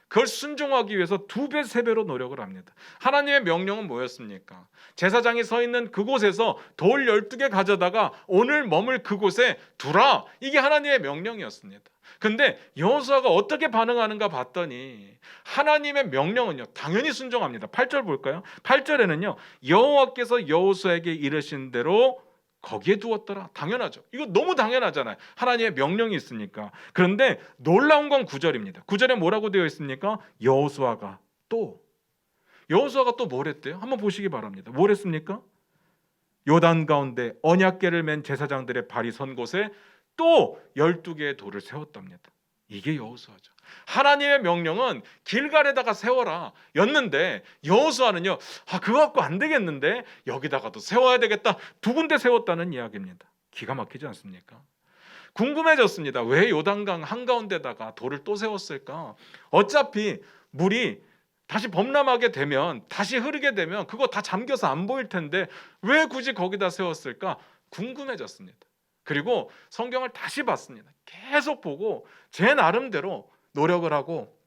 그걸 순종하기 위해서 2배, 3배로 노력을 합니다. 하나님의 명령은 뭐였습니까? 제사장이 서 있는 그곳에서 돌 12개 가져다가 오늘 머물 그곳에 두라. 이게 하나님의 명령이었습니다. 근데 여호수아가 어떻게 반응하는가 봤더니 하나님의 명령은요, 당연히 순종합니다. 8절 볼까요? 8절에는요, 여호와께서 여호수아에게 이르신 대로 거기에 두었더라. 당연하죠. 이거 너무 당연하잖아요. 하나님의 명령이 있으니까. 그런데 놀라운 건 9절입니다. 9절에 뭐라고 되어 있습니까? 여호수아가 또 뭘 했대요? 한번 보시기 바랍니다. 뭘 했습니까? 요단 가운데 언약궤를 맨 제사장들의 발이 선 곳에 또 12개의 돌을 세웠답니다. 이게 여호수아죠. 하나님의 명령은 길갈에다가 세워라 였는데, 여호수아는요, 그거 갖고 안 되겠는데 여기다가도 세워야 되겠다, 2군데 세웠다는 이야기입니다. 기가 막히지 않습니까? 궁금해졌습니다. 왜 요단강 한가운데다가 돌을 또 세웠을까? 어차피 물이 다시 범람하게 되면, 다시 흐르게 되면 그거 다 잠겨서 안 보일 텐데 왜 굳이 거기다 세웠을까? 궁금해졌습니다. 그리고 성경을 다시 봤습니다. 계속 보고 제 나름대로 노력을 하고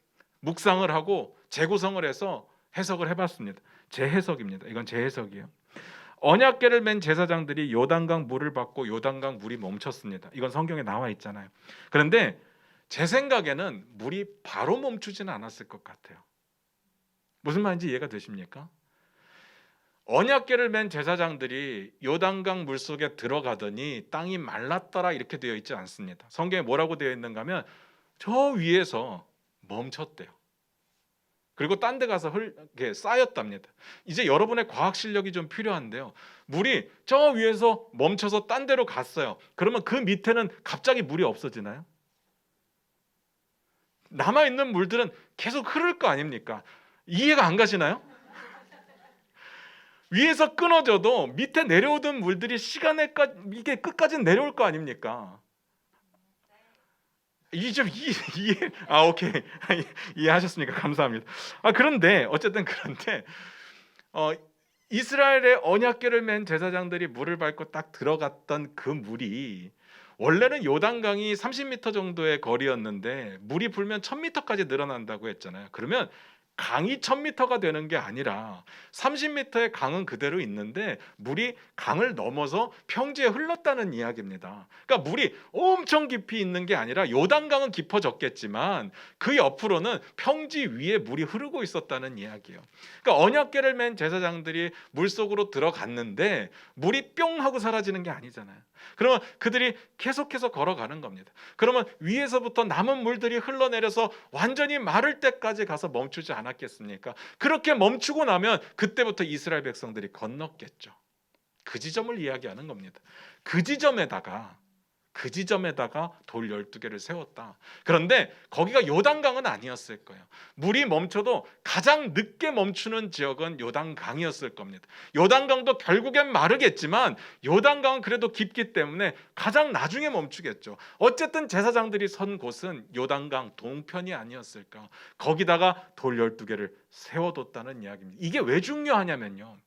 묵상을 하고 재구성을 해서 해석을 해봤습니다. 제 해석입니다. 이건 제 해석이에요. 언약궤를 맨 제사장들이 요단강 물을 받고 요단강 물이 멈췄습니다. 이건 성경에 나와 있잖아요. 그런데 제 생각에는 물이 바로 멈추지는 않았을 것 같아요. 무슨 말인지 이해가 되십니까? 언약궤를 맨 제사장들이 요단강 물속에 들어가더니 땅이 말랐더라 이렇게 되어 있지 않습니다. 성경에 뭐라고 되어 있는가 하면 저 위에서 멈췄대요. 그리고 딴 데 가서 쌓였답니다. 이제 여러분의 과학 실력이 좀 필요한데요. 물이 저 위에서 멈춰서 딴 데로 갔어요. 그러면 그 밑에는 갑자기 물이 없어지나요? 남아있는 물들은 계속 흐를 거 아닙니까? 이해가 안 가시나요? 위에서 끊어져도 밑에 내려오던 물들이 시간에 이게 끝까지 내려올 거 아닙니까? 오케이. 이해하셨습니까? 감사합니다. 그런데 이스라엘의 언약궤를 맨 제사장들이 물을 밟고 딱 들어갔던 그 물이, 원래는 요단강이 30m 정도의 거리였는데 물이 불면 1000m까지 늘어난다고 했잖아요. 그러면 강이 1000m가 되는 게 아니라 30m의 강은 그대로 있는데 물이 강을 넘어서 평지에 흘렀다는 이야기입니다. 그러니까 물이 엄청 깊이 있는 게 아니라 요단강은 깊어졌겠지만 그 옆으로는 평지 위에 물이 흐르고 있었다는 이야기예요. 그러니까 언약궤를 맨 제사장들이 물속으로 들어갔는데 물이 뿅 하고 사라지는 게 아니잖아요. 그러면 그들이 계속해서 걸어가는 겁니다. 그러면 위에서부터 남은 물들이 흘러내려서 완전히 마를 때까지 가서 멈추지 않았겠습니까? 그렇게 멈추고 나면 그때부터 이스라엘 백성들이 건넜겠죠. 그 지점을 이야기하는 겁니다. 그 지점에다가 돌 12개를 세웠다. 그런데 거기가 요단강은 아니었을 거예요. 물이 멈춰도 가장 늦게 멈추는 지역은 요단강이었을 겁니다. 요단강도 결국엔 마르겠지만 요단강은 그래도 깊기 때문에 가장 나중에 멈추겠죠. 어쨌든 제사장들이 선 곳은 요단강 동편이 아니었을까. 거기다가 돌 12개를 세워뒀다는 이야기입니다. 이게 왜 중요하냐면요,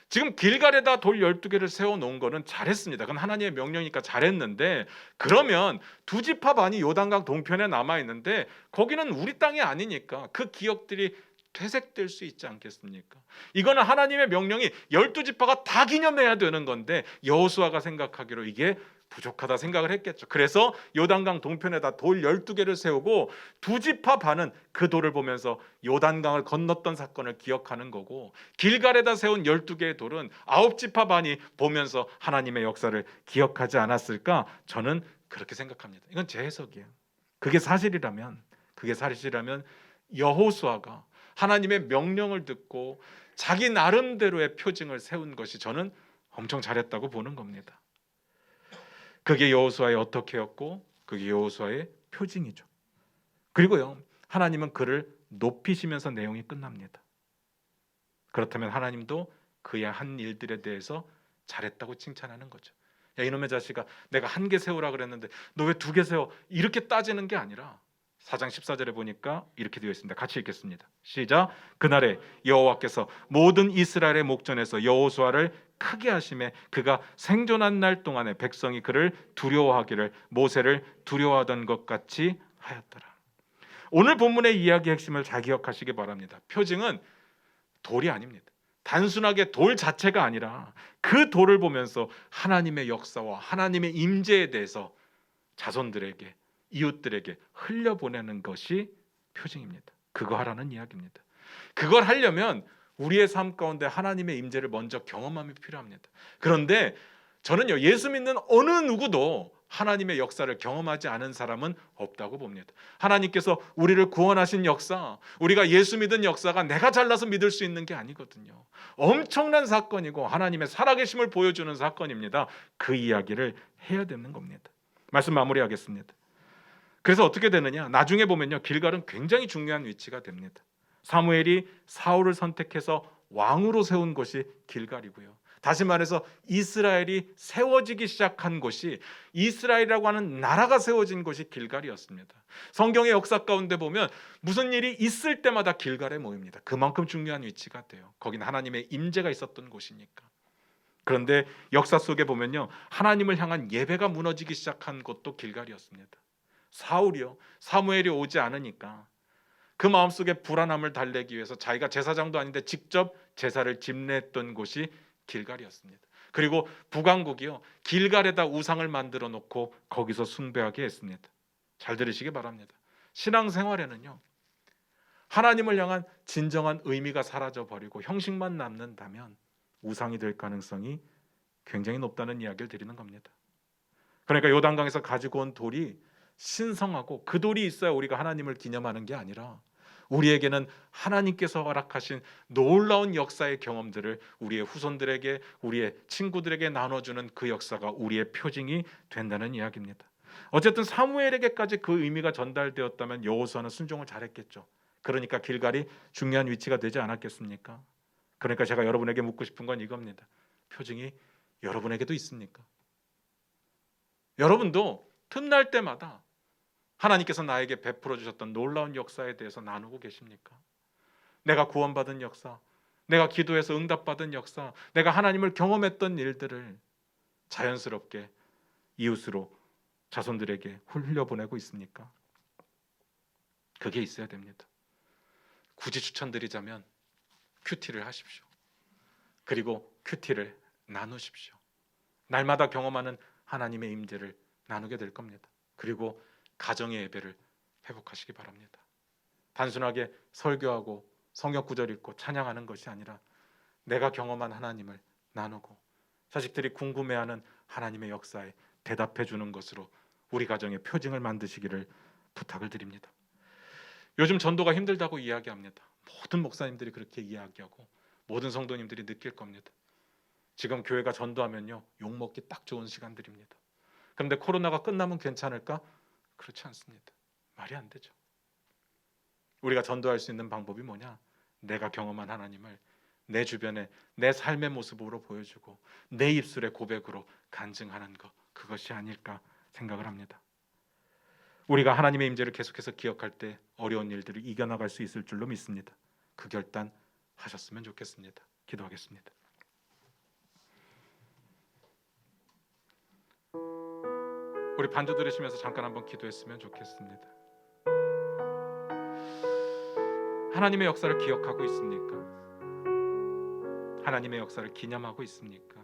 지금 길갈에다 돌 12개를 세워놓은 거는 잘했습니다. 그건 하나님의 명령이니까 잘했는데, 그러면 두 지파 반이 요단강 동편에 남아있는데 거기는 우리 땅이 아니니까 그 기억들이 퇴색될 수 있지 않겠습니까? 이거는 하나님의 명령이 12지파가 다 기념해야 되는 건데 여호수아가 생각하기로 이게 부족하다 생각을 했겠죠. 그래서 요단강 동편에다 돌 12개를 세우고 두 지파 반은 그 돌을 보면서 요단강을 건넜던 사건을 기억하는 거고, 길갈에다 세운 12개의 돌은 9지파 반이 보면서 하나님의 역사를 기억하지 않았을까? 저는 그렇게 생각합니다. 이건 제 해석이에요. 그게 사실이라면 여호수아가 하나님의 명령을 듣고 자기 나름대로의 표징을 세운 것이 저는 엄청 잘했다고 보는 겁니다. 그게 여호수아의 어떻게였고 그게 여호수아의 표징이죠. 그리고요, 하나님은 그를 높이시면서 내용이 끝납니다. 그렇다면 하나님도 그의 한 일들에 대해서 잘했다고 칭찬하는 거죠. 야, 이놈의 자식아, 내가 한 개 세우라 그랬는데 너 왜 두 개 세워? 이렇게 따지는 게 아니라 4장 14절에 보니까 이렇게 되어 있습니다. 같이 읽겠습니다. 시작. 그날에 여호와께서 모든 이스라엘의 목전에서 여호수아를 크게 하심에 그가 생존한 날 동안에 백성이 그를 두려워하기를 모세를 두려워하던 것 같이 하였더라. 오늘 본문의 이야기의 핵심을 잘 기억하시기 바랍니다. 표징은 돌이 아닙니다. 단순하게 돌 자체가 아니라 그 돌을 보면서 하나님의 역사와 하나님의 임재에 대해서 자손들에게, 이웃들에게 흘려보내는 것이 표징입니다. 그거 하라는 이야기입니다. 그걸 하려면 우리의 삶 가운데 하나님의 임재를 먼저 경험함이 필요합니다. 그런데 저는요, 예수 믿는 어느 누구도 하나님의 역사를 경험하지 않은 사람은 없다고 봅니다. 하나님께서 우리를 구원하신 역사, 우리가 예수 믿은 역사가 내가 잘나서 믿을 수 있는 게 아니거든요. 엄청난 사건이고 하나님의 살아계심을 보여주는 사건입니다. 그 이야기를 해야 되는 겁니다. 말씀 마무리하겠습니다. 그래서 어떻게 되느냐? 나중에 보면요, 길갈은 굉장히 중요한 위치가 됩니다. 사무엘이 사울을 선택해서 왕으로 세운 곳이 길갈이고요. 다시 말해서 이스라엘이 세워지기 시작한 곳이, 이스라엘이라고 하는 나라가 세워진 곳이 길갈이었습니다. 성경의 역사 가운데 보면 무슨 일이 있을 때마다 길갈에 모입니다. 그만큼 중요한 위치가 돼요. 거긴 하나님의 임재가 있었던 곳이니까. 그런데 역사 속에 보면요, 하나님을 향한 예배가 무너지기 시작한 곳도 길갈이었습니다. 사울이요, 사무엘이 오지 않으니까 그 마음속에 불안함을 달래기 위해서 자기가 제사장도 아닌데 직접 제사를 집례했던 곳이 길갈이었습니다. 그리고 북왕국이요, 길갈에다 우상을 만들어 놓고 거기서 숭배하게 했습니다. 잘 들으시기 바랍니다. 신앙생활에는요, 하나님을 향한 진정한 의미가 사라져 버리고 형식만 남는다면 우상이 될 가능성이 굉장히 높다는 이야기를 드리는 겁니다. 그러니까 요단강에서 가지고 온 돌이 신성하고 그 돌이 있어야 우리가 하나님을 기념하는 게 아니라 우리에게는 하나님께서 허락하신 놀라운 역사의 경험들을 우리의 후손들에게, 우리의 친구들에게 나눠주는 그 역사가 우리의 표징이 된다는 이야기입니다. 어쨌든 사무엘에게까지 그 의미가 전달되었다면 여호수아는 순종을 잘했겠죠. 그러니까 길갈이 중요한 위치가 되지 않았겠습니까? 그러니까 제가 여러분에게 묻고 싶은 건 이겁니다. 표징이 여러분에게도 있습니까? 여러분도 틈날 때마다 하나님께서 나에게 베풀어 주셨던 놀라운 역사에 대해서 나누고 계십니까? 내가 구원받은 역사, 내가 기도해서 응답받은 역사, 내가 하나님을 경험했던 일들을 자연스럽게 이웃으로, 자손들에게 흘려보내고 있습니까? 그게 있어야 됩니다. 굳이 추천드리자면 큐티를 하십시오. 그리고 큐티를 나누십시오. 날마다 경험하는 하나님의 임재를 나누게 될 겁니다. 그리고 가정의 예배를 회복하시기 바랍니다. 단순하게 설교하고 성경 구절 읽고 찬양하는 것이 아니라 내가 경험한 하나님을 나누고 자식들이 궁금해하는 하나님의 역사에 대답해 주는 것으로 우리 가정의 표징을 만드시기를 부탁을 드립니다. 요즘 전도가 힘들다고 이야기합니다. 모든 목사님들이 그렇게 이야기하고 모든 성도님들이 느낄 겁니다. 지금 교회가 전도하면요, 욕먹기 딱 좋은 시간들입니다. 그런데 코로나가 끝나면 괜찮을까? 그렇지 않습니다. 말이 안 되죠. 우리가 전도할 수 있는 방법이 뭐냐? 내가 경험한 하나님을 내 주변에 내 삶의 모습으로 보여주고 내 입술의 고백으로 간증하는 것, 그것이 아닐까 생각을 합니다. 우리가 하나님의 임재를 계속해서 기억할 때 어려운 일들을 이겨나갈 수 있을 줄로 믿습니다. 그 결단 하셨으면 좋겠습니다. 기도하겠습니다. 우리 반주 들으시면서 잠깐 한번 기도했으면 좋겠습니다. 하나님의 역사를 기억하고 있습니까? 하나님의 역사를 기념하고 있습니까?